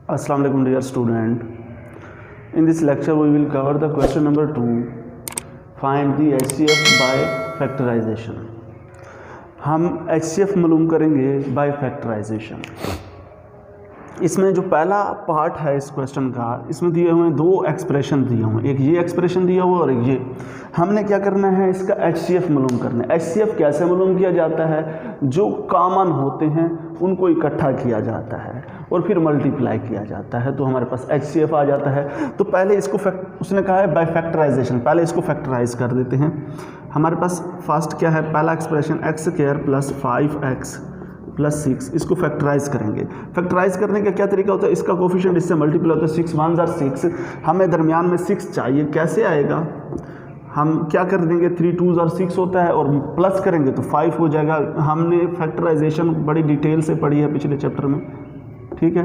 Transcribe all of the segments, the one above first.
Assalamu alaikum dear student. In this lecture we will cover the question number 2. Find the HCF by factorization. हम HCF मालूम करेंगे by factorization. इसमें जो पहला part है इस क्वेश्चन का, इसमें दिए हुए दो एक्सप्रेशन दिए हुए, एक ये एक्सप्रेशन दिया हुआ और एक ये। हमने क्या करना है, इसका HCF मालूम करना है। HCF कैसे मालूम किया जाता है? जो कॉमन होते हैं उनको इकट्ठा किया जाता है और फिर मल्टीप्लाई किया जाता है, तो हमारे पास HCF आ जाता है। तो पहले इसको उसने कहा है बाय फैक्टराइजेशन, पहले इसको फैक्टराइज कर देते हैं। हमारे पास फर्स्ट क्या है, पहला expression x square plus 5x plus 6, इसको फैक्टराइज करेंगे। फैक्टराइज करने का क्या तरीका होता है, इसका कोफिशिएंट इससे मल्टीप्लाई होता है, 6 1 जार 6, हमें दरमियान में 6 चाहिए। कैसे आएगा, हम क्या कर देंगे, 3 2 जार 6 होता है और प्लस करेंगे तो 5 हो जाएगा। हमने फैक्टराइजेशन बड़ी डिटेल से पढ़ी है पिछले चैप्टर में, ठीक है।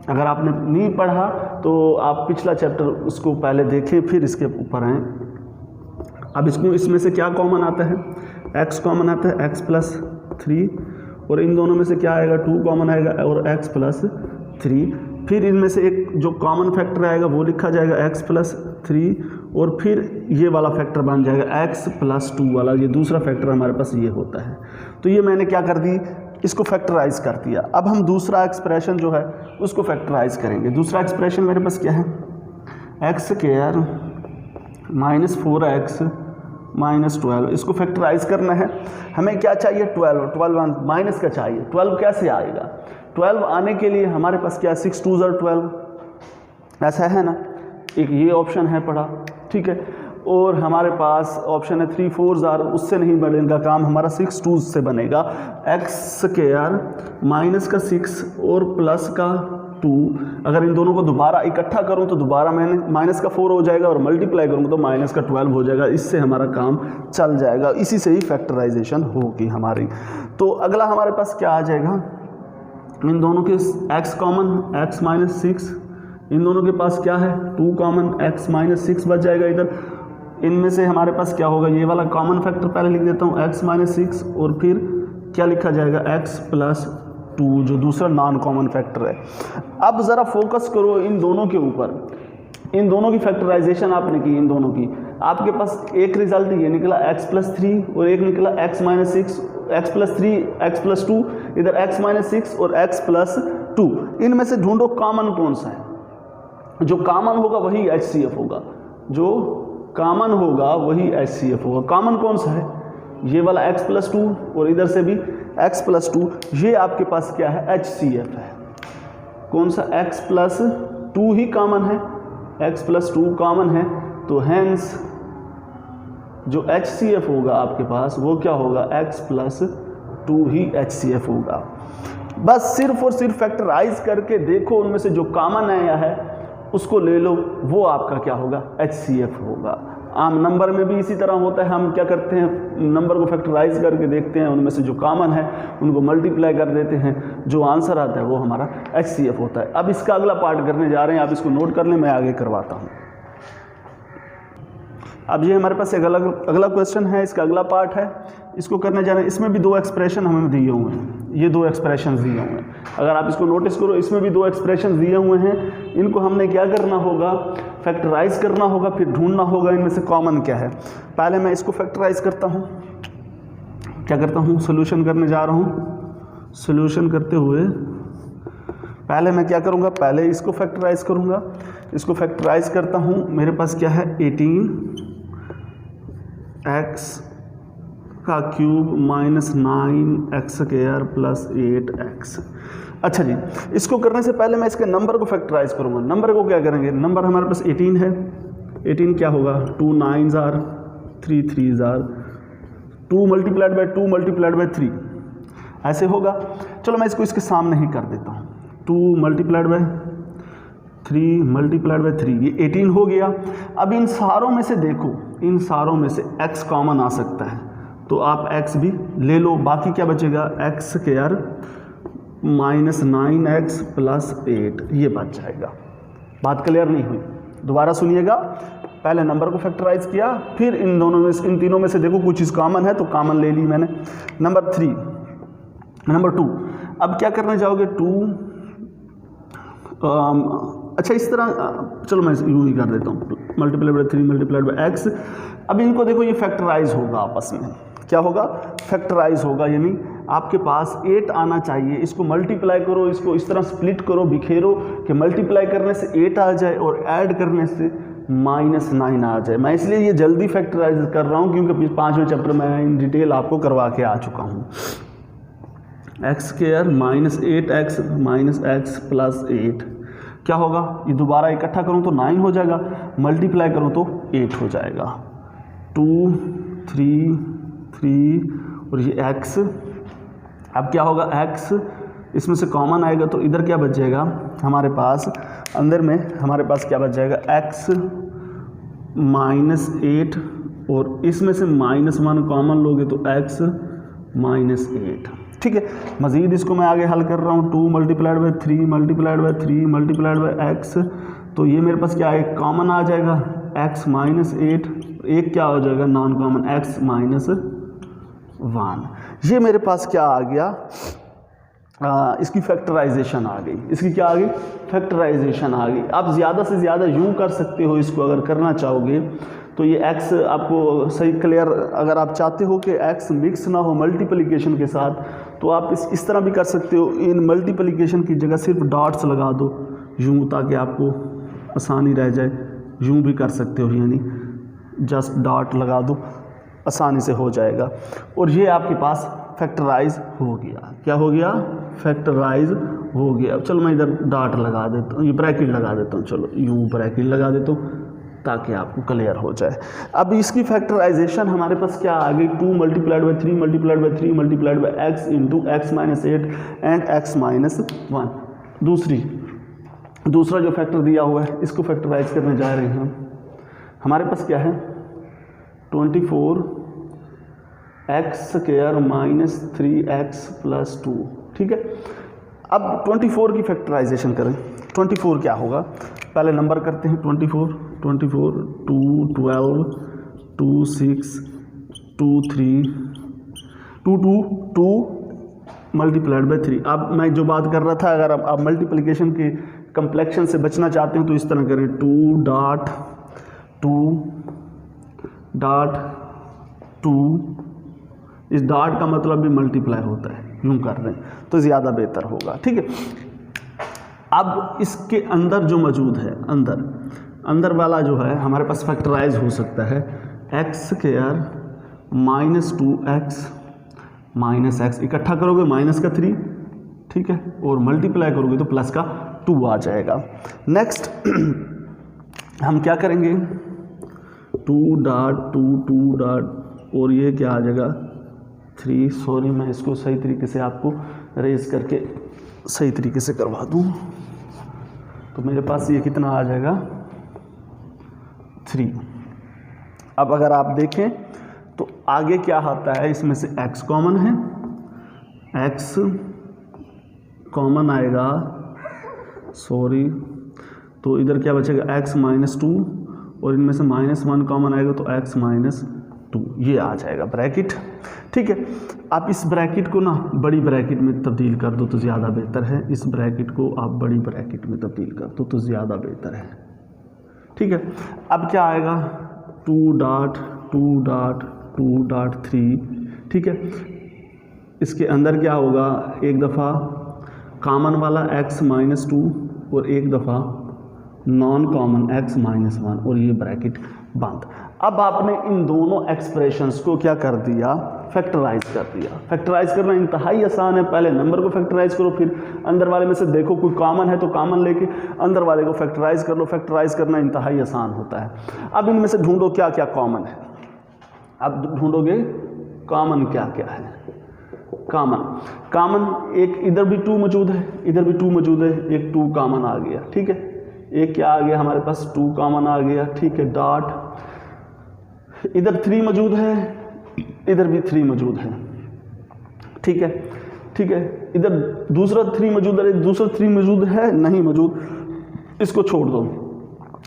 अगर आपने नहीं पढ़ा तो आप पिछला चैप्टर उसको पहले देखें फिर इसके ऊपर आएँ। अब इसको इसमें से क्या कॉमन आता है, x कॉमन आता है, x प्लस 3, और इन दोनों में से क्या आएगा, 2 कॉमन आएगा और x प्लस 3। फिर इनमें से एक जो कॉमन फैक्टर आएगा वो लिखा जाएगा x प्लस 3, और फिर ये वाला फैक्टर बन जाएगा x प्लस 2 वाला, ये दूसरा फैक्टर हमारे पास ये होता है। तो ये मैंने क्या कर दी, इसको फैक्टराइज कर दिया। अब हम दूसरा एक्सप्रेशन जो है उसको फैक्टराइज करेंगे। दूसरा एक्सप्रेशन मेरे पास क्या है, x square minus 4x minus 12, इसको फैक्टराइज करना है। हमें क्या चाहिए, 12 माइनस का चाहिए। 12 कैसे आएगा, 12 आने के लिए हमारे पास क्या, 6 2 जार 12, ऐसा है ना। एक ये ऑप्शन है पड़ा, ठीक है। और हमारे पास ऑप्शन है 3 4 जार, उससे नहीं बनेगा काम, हमारा 6 2 से बनेगा। एक्स स्क्वायर माइनस का 6 और प्लस का 2, अगर इन दोनों को दोबारा इकट्ठा करूं तो दोबारा मैंने माइनस का 4 हो जाएगा और मल्टीप्लाई करूंगा तो माइनस का 12 हो जाएगा। इससे हमारा काम चल जाएगा, इसी से ही फैक्टराइजेशन होगी हमारी। तो अगला हमारे पास क्या आ जाएगा, इन दोनों के x कॉमन, x माइनस 6, इन दोनों के पास क्या है 2 कॉमन, x माइनस 6 बच जाएगा इधर। इनमें से हमारे पास क्या होगा, ये वाला कॉमन फैक्टर पहले लिख देता हूँ, x माइनस 6, और फिर क्या लिखा जाएगा, x प्लस 2, जो दूसरा नॉन कॉमन फैक्टर है। अब ज़रा फोकस करो इन दोनों के ऊपर, इन दोनों की फैक्टराइजेशन आपने की, इन दोनों की। आपके पास एक रिजल्ट ये निकला x प्लस 3 और एक निकला x minus 6, x plus 3 x plus 2, इधर x माइनस 6 और x प्लस 2। इनमें से ढूंढो कॉमन कौन सा है, जो कॉमन होगा वही HCF होगा, जो कॉमन होगा वही HCF होगा। कॉमन कौन सा है, ये वाला x प्लस 2 और इधर से भी x प्लस 2, ये आपके पास क्या है, HCF है। कौन सा, x प्लस 2 ही कॉमन है, x प्लस 2 कॉमन है, तो हैंस जो HCF होगा आपके पास वो क्या होगा, x प्लस 2 ही HCF होगा। बस सिर्फ और सिर्फ फैक्टराइज करके देखो, उनमें से जो कॉमन आया है उसको ले लो, वो आपका क्या होगा, HCF होगा। आम नंबर में भी इसी तरह होता है, हम क्या करते हैं, नंबर को फैक्टराइज करके देखते हैं, उनमें से जो कॉमन है उनको मल्टीप्लाई कर देते हैं, जो आंसर आता है वो हमारा HCF होता है। अब इसका अगला पार्ट करने जा रहे हैं, आप इसको नोट कर लें, मैं आगे करवाता हूँ। अब ये हमारे पास एक अगला क्वेश्चन है, इसका अगला पार्ट है, इसको करने जा रहे हैं। इसमें भी 2 एक्सप्रेशन हमें दिए हुए हैं, ये 2 एक्सप्रेशन दिए हुए हैं। अगर आप इसको नोटिस करो, इसमें भी 2 एक्सप्रेशन दिए हुए हैं। इनको हमने क्या करना होगा, फैक्टराइज करना होगा, फिर ढूंढना होगा इनमें से कॉमन क्या है। पहले मैं इसको फैक्टराइज करता हूँ, क्या करता हूँ, सोल्यूशन करने जा रहा हूँ। सोल्यूशन करते हुए पहले मैं क्या करूँगा, पहले इसको फैक्टराइज करूँगा। इसको फैक्टराइज करता हूँ, मेरे पास क्या है, 18x का cube minus 9x square plus 8x। अच्छा जी, इसको करने से पहले मैं इसके नंबर को फैक्टराइज करूँगा। नंबर को क्या करेंगे, नंबर हमारे पास 18 है, 18 क्या होगा, 2 9 jar 3 3 jar 2 multiplied by 2 multiplied by 3, ऐसे होगा। चलो मैं इसको इसके सामने ही कर देता हूँ, 2 मल्टीप्लाइड बाई 3 मल्टीप्लाइड बाई 3, ये 18 हो गया। अब इन सारों में से देखो, इन सारों में से x कॉमन आ सकता है, तो आप x भी ले लो। बाकी क्या बचेगा, x square minus 9x plus 8, ये बच जाएगा। बात क्लियर नहीं हुई, दोबारा सुनिएगा। पहले नंबर को फैक्टराइज किया, फिर इन दोनों में, इन तीनों में से देखो कुछ चीज़ कॉमन है तो कॉमन ले ली मैंने। नंबर 2, अब क्या करने जाओगे, 2 अच्छा इस तरह चलो मैं यूँ ही कर देता हूँ, multiplied by 3 multiplied by x. अब इनको देखो ये फैक्टराइज होगा आपस में, क्या होगा, फैक्टराइज होगा, यानी आपके पास 8 आना चाहिए। इसको मल्टीप्लाई करो, इसको इस तरह स्प्लिट करो, बिखेरो कि मल्टीप्लाई करने से 8 आ जाए और ऐड करने से -9 आ जाए। मैं इसलिए ये जल्दी फैक्टराइज कर रहा हूँ क्योंकि 5वें चैप्टर में इन डिटेल आपको करवा के आ चुका हूँ। x² -8x -x + 8 क्या होगा, ये दोबारा इकट्ठा करूँ तो 9 हो जाएगा, मल्टीप्लाई करूँ तो 8 हो जाएगा। 2 3 3 और ये x, अब क्या होगा, x इसमें से कॉमन आएगा तो इधर क्या बच जाएगा हमारे पास, अंदर में हमारे पास क्या बच जाएगा, x -8 और इसमें से -1 कॉमन लोगे तो x -8। ठीक है, मज़ीद इसको मैं आगे हल कर रहा हूँ, 2 multiplied by 3 multiplied by 3 multiplied by x, तो ये मेरे पास क्या है, कॉमन आ जाएगा x -8, एक क्या हो जाएगा नॉन कॉमन x -1। ये मेरे पास क्या आ गया, इसकी फैक्टराइजेशन आ गई, इसकी क्या आ गई, फैक्टराइजेशन आ गई। आप ज़्यादा से ज़्यादा यूँ कर सकते हो इसको, अगर करना चाहोगे तो ये x आपको सही क्लियर, अगर आप चाहते हो कि x मिक्स ना हो मल्टीप्लिकेशन के साथ तो आप इस तरह भी कर सकते हो, इन मल्टीप्लिकेशन की जगह सिर्फ डॉट्स लगा दो यूँ, ताकि आपको आसानी रह जाए। यूँ भी कर सकते हो, यानी जस्ट डॉट लगा दो, आसानी से हो जाएगा। और ये आपके पास फैक्टराइज हो गया, क्या हो गया, फैक्टराइज हो गया। चलो मैं इधर डॉट लगा देता हूँ, ये ब्रैकेट लगा देता हूँ, चलो यूँ ब्रैकेट लगा देता हूँ ताकि आपको क्लियर हो जाए। अब इसकी फैक्टराइजेशन हमारे पास क्या आ गई, 2 multiplied by 3 multiplied by 3 multiplied by x into x -8 and x -1। दूसरा जो फैक्टर दिया हुआ है इसको फैक्टराइज करने जा रहे हैं हम। हमारे पास क्या है, 24x² -3x + 2। ठीक है, अब 24 की फैक्टराइजेशन करें। 24 क्या होगा, पहले नंबर करते हैं, 24 2 12 2 6 2 3 2 2 2 मल्टीप्लाइड बाई 3। अब मैं जो बात कर रहा था, अगर आप मल्टीप्लिकेशन के कम्प्लेक्शन से बचना चाहते हो तो इस तरह करें, 2 डॉट 2। इस डॉट का मतलब भी मल्टीप्लाई होता है, यूँ कर रहे हैं तो ज़्यादा बेहतर होगा। ठीक है, अब इसके अंदर जो मौजूद है, अंदर वाला जो है हमारे पास फैक्टराइज हो सकता है, x² -2x इकट्ठा करोगे -3, ठीक है, और मल्टीप्लाई करोगे तो +2 आ जाएगा। नेक्स्ट हम क्या करेंगे, 2 डॉट 2 डॉट और ये क्या आ जाएगा 3। सॉरी, मैं इसको सही तरीके से आपको रेज करके सही तरीके से करवा दूँ तो मेरे पास ये कितना आ जाएगा 3। अब अगर आप देखें तो आगे क्या आता है, इसमें से x कॉमन है, x कॉमन आएगा, सॉरी, तो इधर क्या बचेगा x -2 और इनमें से -1 कॉमन आएगा तो x -2, ये आ जाएगा ब्रैकेट। ठीक है, आप इस ब्रैकेट को ना बड़ी ब्रैकेट में तब्दील कर दो तो ज़्यादा बेहतर है। इस ब्रैकेट को आप बड़ी ब्रैकेट में तब्दील कर दो तो ज़्यादा बेहतर है। ठीक है, अब क्या आएगा, 2 डॉट 3। ठीक है, इसके अंदर क्या होगा, एक दफ़ा कॉमन वाला x -2 और एक दफ़ा नॉन कॉमन x -1 और ये ब्रैकेट बंद। अब आपने इन दोनों एक्सप्रेशंस को क्या कर दिया, फैक्टराइज कर दिया। फैक्टराइज करना इंतहाई आसान है, पहले नंबर को फैक्टराइज करो, फिर अंदर वाले में से देखो कोई कॉमन है तो कॉमन लेके अंदर वाले को फैक्टराइज कर लो। फैक्टराइज करना इंतहाई आसान होता है। अब इनमें से ढूंढो क्या क्या कॉमन है। अब ढूंढोगे कॉमन क्या क्या है। कॉमन एक इधर भी 2 मौजूद है, इधर भी 2 मौजूद है, एक 2 कॉमन आ गया। ठीक है, एक क्या आ गया हमारे पास 2 कॉमन आ गया। ठीक है, डॉट, इधर 3 मौजूद है, इधर भी 3 मौजूद है। ठीक है, इधर दूसरा 3 मौजूद है, दूसरा 3 मौजूद है, नहीं मौजूद, इसको छोड़ दो।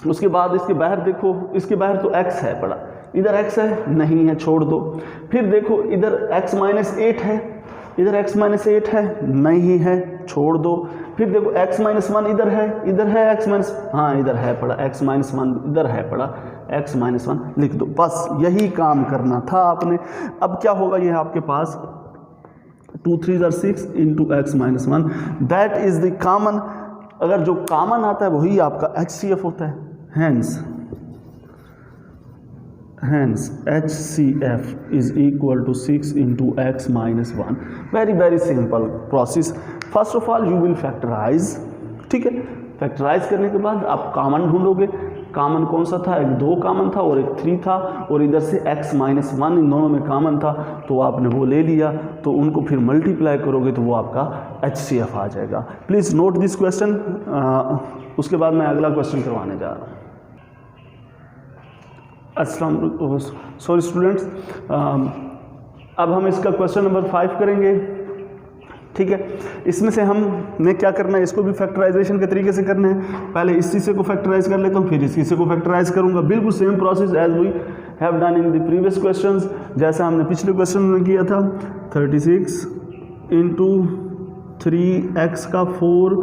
उसके बाद इसके बाहर देखो, इसके बाहर तो x है पड़ा, इधर x है, नहीं है, छोड़ दो। फिर देखो इधर x -8 है, इधर x -8 है, नहीं है, छोड़ दो। फिर देखो x माइनस वन इधर है x माइनस, हाँ इधर है पड़ा x माइनस वन, इधर है पड़ा x माइनस वन, लिख दो, बस यही काम करना था आपने। अब क्या होगा, ये आपके पास 2 3 are 6 into x minus one, that is the common, अगर जो कॉमन आता है वही आपका HCF होता है। hence HCF is equal to 6 into x minus 1। very simple process। first of all you will factorize, ठीक है, फैक्टराइज करने के बाद आप कॉमन ढूंढोगे। कॉमन कौन सा था, एक 2 कॉमन था और एक 3 था, और इधर से x माइनस वन इन दोनों में कॉमन था, तो आपने वो ले लिया, तो उनको फिर मल्टीप्लाई करोगे तो वो आपका HCF आ जाएगा। Please note this question. उसके बाद मैं अगला क्वेश्चन करवाने जा रहा हूँ। अस्सलाम सॉरी स्टूडेंट्स, अब हम इसका क्वेश्चन नंबर 5 करेंगे, ठीक है। इसमें से हमने क्या करना है, इसको भी फैक्टराइजेशन के तरीके से करना है। पहले इस चीज़ को फैक्टराइज कर लेता हूँ, फिर इस चीज़ को फैक्टराइज करूँगा, बिल्कुल same process as we have done in the previous questions, जैसा हमने पिछले क्वेश्चन में किया था। 36 इंटू 3x का 4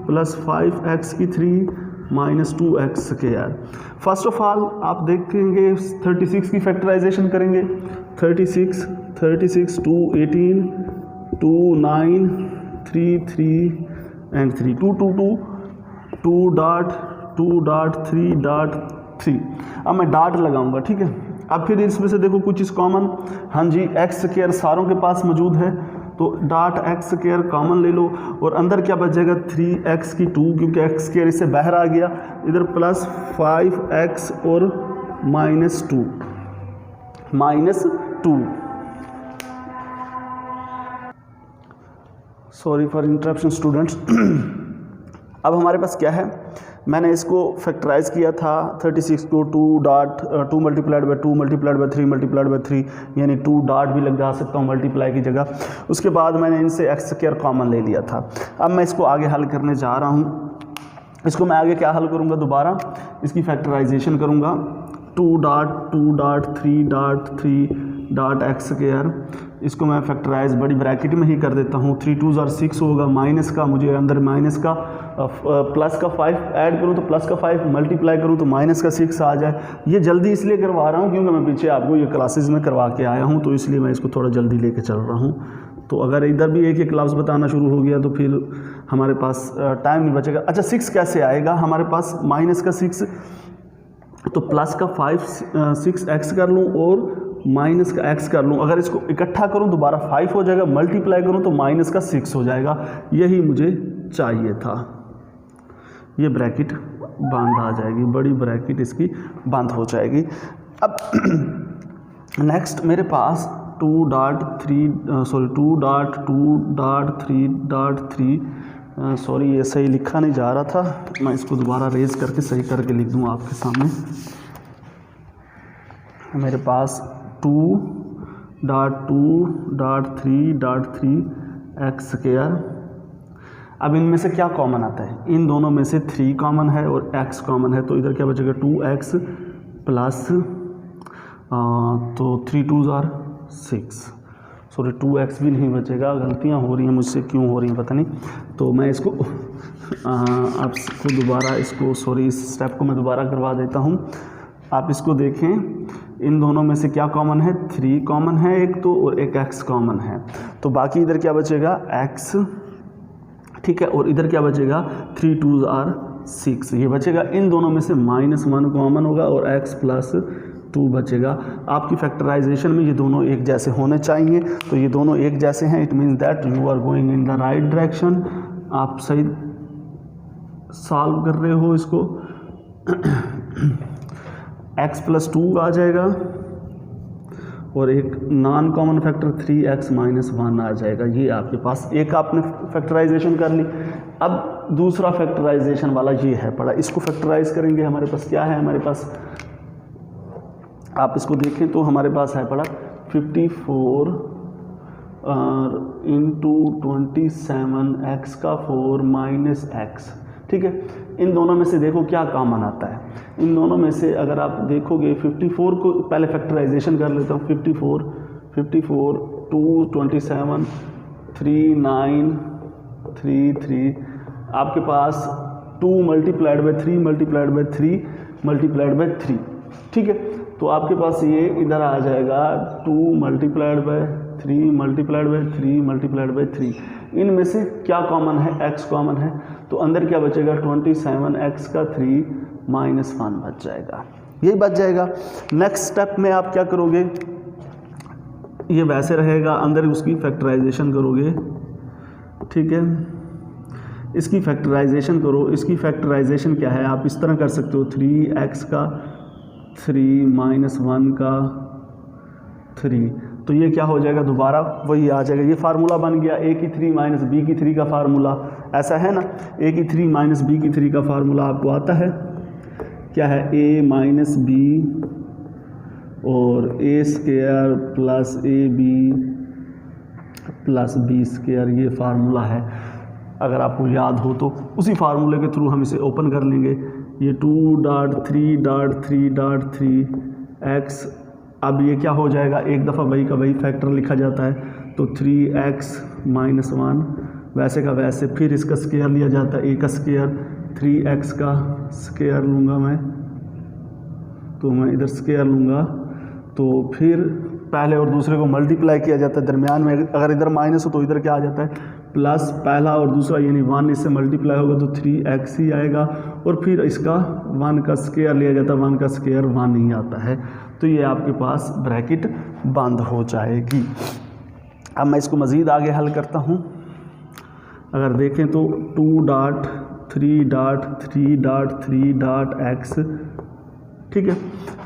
प्लस 5x की 3 minus 2x square. First of all आप देखेंगे 36 की फैक्टराइजेशन करेंगे। 36 2 18 2 9 3 3 एंड 3 2 2 2 2 डॉट 3 डॉट 3। अब मैं डॉट लगाऊंगा, ठीक है। अब फिर इसमें से देखो कुछ चीज़ कॉमन, हाँ जी एक्स स्क्वायर सारों के पास मौजूद है, तो डॉट एक्स स्क्वायर कॉमन ले लो, और अंदर क्या बचेगा 3x की 2, क्योंकि एक्स स्क्वायर इससे बाहर आ गया, इधर प्लस 5x और minus 2। Sorry for interruption students. अब हमारे पास क्या है, मैंने इसको फैक्टराइज किया था 36 को 2 multiplied by 2 multiplied by 3 multiplied by 3, यानी 2 डॉट भी लगा सकता हूँ मल्टीप्लाई की जगह। उसके बाद मैंने इनसे एक्स स्क्वायर कॉमन ले लिया था। अब मैं इसको आगे हल करने जा रहा हूँ। इसको मैं आगे क्या हल करूँगा, दोबारा इसकी फैक्टराइजेशन करूँगा। 2 डॉट 3 डॉट एक्स स्क्वायर, इसको मैं फैक्टराइज बड़ी ब्रैकेट में ही कर देता हूँ। 3 2 are 6 होगा, माइनस का मुझे अंदर माइनस का प्लस का 5 ऐड करूँ तो प्लस का 5 मल्टीप्लाई करूँ तो माइनस का 6 आ जाए। ये जल्दी इसलिए करवा रहा हूँ क्योंकि मैं पीछे आपको ये क्लासेस में करवा के आया हूँ, तो इसलिए मैं इसको थोड़ा जल्दी लेके चल रहा हूँ। तो अगर इधर भी एक लफ्ज़ बताना शुरू हो गया तो फिर हमारे पास टाइम नहीं बचेगा। अच्छा 6 कैसे आएगा हमारे पास, माइनस का 6, तो प्लस का 6x कर लूँ और माइनस का x कर लूँ। अगर इसको इकट्ठा करूँ दोबारा 5 हो जाएगा, मल्टीप्लाई करूँ तो माइनस का 6 हो जाएगा। यही मुझे चाहिए था। ये ब्रैकेट बंद आ जाएगी, बड़ी ब्रैकेट इसकी बंद हो जाएगी। अब नेक्स्ट मेरे पास 2 डॉट 3 सॉरी ये सही लिखा नहीं जा रहा था, मैं इसको दोबारा रेज करके सही करके लिख दूँ आपके सामने। मेरे पास 2 डॉट 3 एक्स स्क्वायर। अब इनमें से क्या कॉमन आता है, इन दोनों में से 3 कॉमन है और x कॉमन है, तो इधर क्या बचेगा 2x प्लस तो 3 2 are 6, सॉरी 2x भी नहीं बचेगा। गलतियां हो रही हैं मुझसे, क्यों हो रही हैं पता नहीं। तो मैं इसको आपको दोबारा इस स्टेप को मैं दोबारा करवा देता हूं। आप इसको देखें, इन दोनों में से क्या कॉमन है, 3 कॉमन है एक तो, और एक x कॉमन है, तो बाकी इधर क्या बचेगा x, ठीक है, और इधर क्या बचेगा 3 2 are 6, ये बचेगा। इन दोनों में से -1 कॉमन होगा और x प्लस 2 बचेगा। आपकी फैक्टराइजेशन में ये दोनों एक जैसे होने चाहिए, तो ये दोनों एक जैसे हैं, it means that you are going in the right direction. आप सही सॉल्व कर रहे हो इसको। x प्लस 2 आ जाएगा और एक non common factor 3x minus 1 आ जाएगा। ये आपके पास एक आपने फैक्टराइजेशन कर ली। अब दूसरा फैक्टराइजेशन वाला ये है पड़ा, इसको फैक्टराइज करेंगे। हमारे पास क्या है, हमारे पास आप इसको देखें तो हमारे पास है पड़ा 54 इंटू 27 x का 4 माइनस x, ठीक है। इन दोनों में से देखो क्या कॉमन आता है। इन दोनों में से अगर आप देखोगे 54 को पहले फैक्टराइजेशन कर लेता हूँ। 54 2 27 3 9 3 3 आपके पास 2 multiplied by 3 multiplied by 3 multiplied by 3, ठीक है। तो आपके पास ये इधर आ जाएगा 2 multiplied by 3 multiplied by 3 multiplied by 3। इनमें से क्या कॉमन है? x कॉमन है, तो अंदर क्या बचेगा? 27x का 3 माइनस 1 बच जाएगा, यही बच जाएगा। नेक्स्ट स्टेप में आप क्या करोगे? ये वैसे रहेगा, अंदर उसकी फैक्टराइजेशन करोगे, ठीक है। इसकी फैक्टराइजेशन करो। इसकी फैक्टराइजेशन क्या है? आप इस तरह कर सकते हो, 3x का 3 माइनस 1 का 3, तो ये क्या हो जाएगा? दोबारा वही आ जाएगा। ये फार्मूला बन गया a की 3 माइनस b की 3 का फार्मूला, ऐसा है ना। a की 3 माइनस b की 3 का फार्मूला आपको आता है, क्या है? a माइनस b और a square plus A B plus B square, ये फार्मूला है। अगर आपको याद हो तो उसी फार्मूले के थ्रू हम इसे ओपन कर लेंगे। ये 2.3.3.3x, अब ये क्या हो जाएगा? एक दफ़ा वही का वही फैक्टर लिखा जाता है, तो 3x माइनस 1 वैसे का वैसे, फिर इसका स्क्वायर लिया जाता है, a का स्क्वायर 3x का स्क्वायर लूँगा मैं, तो मैं इधर स्क्वायर लूँगा, तो फिर पहले और दूसरे को मल्टीप्लाई किया जाता है, दरमियान में अगर इधर माइनस हो तो इधर क्या आ जाता है? प्लस, पहला और दूसरा यानी 1 इससे मल्टीप्लाई होगा तो 3x ही आएगा, और फिर इसका 1 का स्क्वायर लिया जाता है, 1 का स्क्वायर 1 ही आता है, तो ये आपके पास ब्रैकेट बंद हो जाएगी। अब मैं इसको मज़ीद आगे हल करता हूँ। अगर देखें तो 2.3.3.3.x, ठीक है।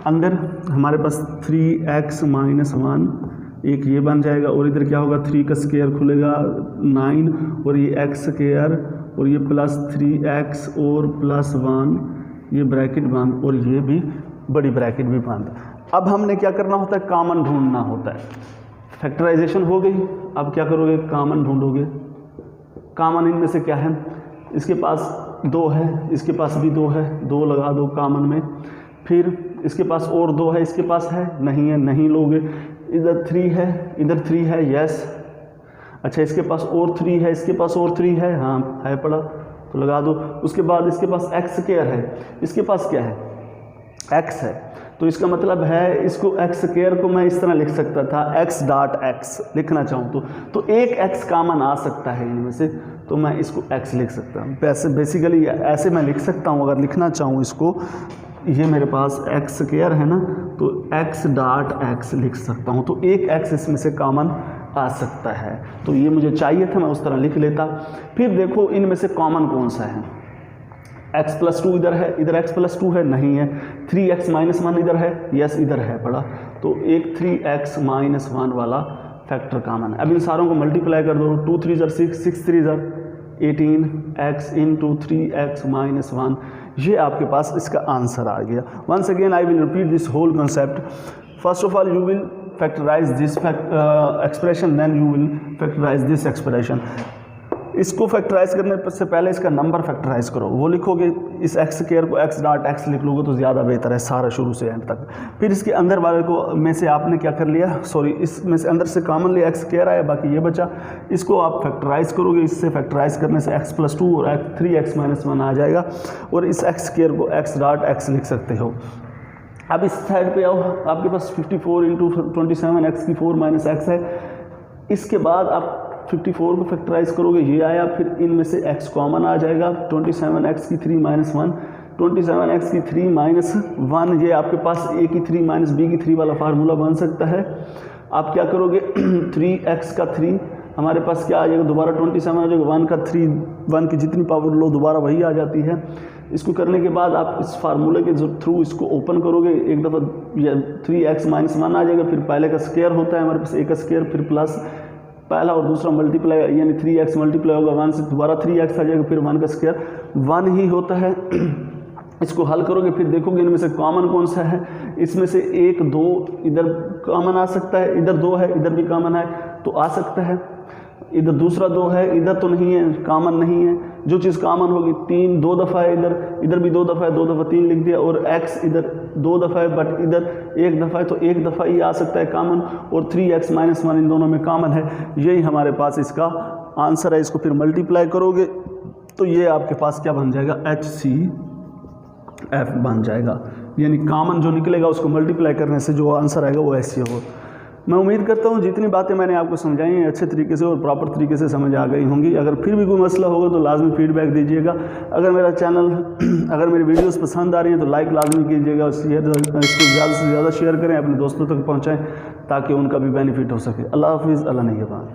अंदर हमारे पास 3x माइनस 1 एक ये बन जाएगा, और इधर क्या होगा? 3 का स्क्वायर खुलेगा 9, और ये x स्क्वायर, और ये प्लस 3x और प्लस 1, ये ब्रैकेट बंद, और ये भी बड़ी ब्रैकेट भी बंद। अब हमने क्या करना होता है? कॉमन ढूंढना होता है। फैक्टराइजेशन हो गई, अब क्या करोगे? कॉमन ढूंढोगे। कॉमन इनमें से क्या है? इसके पास 2 है, इसके पास भी 2 है, 2 लगा दो कॉमन में। फिर इसके पास और 2 है, इसके पास है नहीं है, नहीं लोगे। इधर 3 है, इधर 3 है, यस। अच्छा, इसके पास और 3 है, इसके पास और 3 है, हाँ है पड़ा, तो लगा दो। उसके बाद इसके पास x स्क्वायर है, इसके पास क्या है? x है, तो इसका मतलब है इसको x स्क्वायर को मैं इस तरह लिख सकता था, x डॉट x लिखना चाहूँ तो एक x कॉमन आ सकता है इनमें से, तो मैं इसको x लिख सकता हूँ। वैसे बेसिकली ऐसे मैं लिख सकता हूँ, अगर लिखना चाहूँ इसको, ये मेरे पास x स्क्वायर है ना, तो x डॉट x लिख सकता हूँ, तो एक x इसमें से कॉमन आ सकता है, तो ये मुझे चाहिए था, मैं उस तरह लिख लेता। फिर देखो इनमें से कॉमन कौन सा है? x प्लस 2 इधर है, इधर x प्लस 2 है, नहीं है। 3x माइनस 1 इधर है, यस इधर है पड़ा, तो एक 3x माइनस 1 वाला फैक्टर कॉमन है। अब इन सारों को मल्टीप्लाई कर दो, 2 3 ज़र 6, 6 3 ज़र 18x इंटू 3x माइनस 1, ये आपके पास इसका आंसर आ गया। Once again I will repeat this whole concept. First of all you will factorise this expression, then you will factorise this expression. इसको फैक्टराइज करने से पहले इसका नंबर फैक्टराइज करो, वो लिखोगे, इस x स्क्वायर को x डॉट x लिख लोगे तो ज़्यादा बेहतर है, सारा शुरू से एंड तक। फिर इसके अंदर वाले को में से आपने क्या कर लिया, सॉरी इसमें से अंदर से कॉमन लिया, x स्क्वायर आया, बाकी ये बचा, इसको आप फैक्टराइज करोगे। इससे फैक्टराइज करने से x प्लस 2 और 3x माइनस 1 आ जाएगा, और इस x स्क्वायर को x डॉट x लिख सकते हो। अब इस साइड पे आओ, आपके पास 54 इंटू 27 x की 4 माइनस x है। इसके बाद आप 54 को फैक्टराइज करोगे, ये आया, फिर इनमें से x कॉमन आ जाएगा, 27x की 3 माइनस 1, 27x की 3 माइनस 1, ये आपके पास a की 3 माइनस b की 3 वाला फार्मूला बन सकता है। आप क्या करोगे, 3x का 3 हमारे पास क्या आ जाएगा, दोबारा 27 आ जाएगा, 1 का 3, 1 की जितनी पावर लो दोबारा वही आ जाती है। इसको करने के बाद आप इस फार्मूले के थ्रू इसको ओपन करोगे, एक दफ़ा 3x माइनस 1 आ जाएगा, फिर पहले का स्क्वायर होता है हमारे पास a का स्क्वायर, फिर प्लस पहला और दूसरा मल्टीप्लाई, यानी 3x मल्टीप्लाई होगा 1 से, दोबारा 3x आ जाएगा, फिर 1 का स्क्वायर 1 ही होता है। इसको हल करोगे, फिर देखोगे इनमें से कॉमन कौन सा है। इसमें से 1 2 इधर कॉमन आ सकता है, इधर 2 है, इधर भी कॉमन है तो आ सकता है, इधर दूसरा 2 है, इधर तो नहीं है, कॉमन नहीं है। जो चीज़ कॉमन होगी 3 2 दफ़ा है, इधर भी 2 दफ़ा है, 2 दफ़ा 3 लिख दिया, और x इधर 2 दफ़ा है बट इधर 1 दफ़ा है, तो 1 दफ़ा ही आ सकता है कॉमन, और 3x माइनस 1 इन दोनों में कॉमन है। यही हमारे पास इसका आंसर है। इसको फिर मल्टीप्लाई करोगे, तो ये आपके पास क्या बन जाएगा, HCF बन जाएगा। यानी कॉमन जो निकलेगा उसको मल्टीप्लाई करने से जो आंसर आएगा वो HCF हो। मैं उम्मीद करता हूँ जितनी बातें मैंने आपको समझाई हैं अच्छे तरीके से और प्रॉपर तरीके से समझ आ गई होंगी। अगर फिर भी कोई मसला होगा तो लाजमी फीडबैक दीजिएगा। अगर मेरा चैनल अगर मेरी वीडियोस पसंद आ रही हैं तो लाइक लाजमी कीजिएगा और इसको ज़्यादा से ज़्यादा शेयर करें, अपने दोस्तों तक पहुँचाएँ ताकि उनका भी बेनिफिट हो सके। अल्लाह हाफिज़, अल्लाह निगहबान।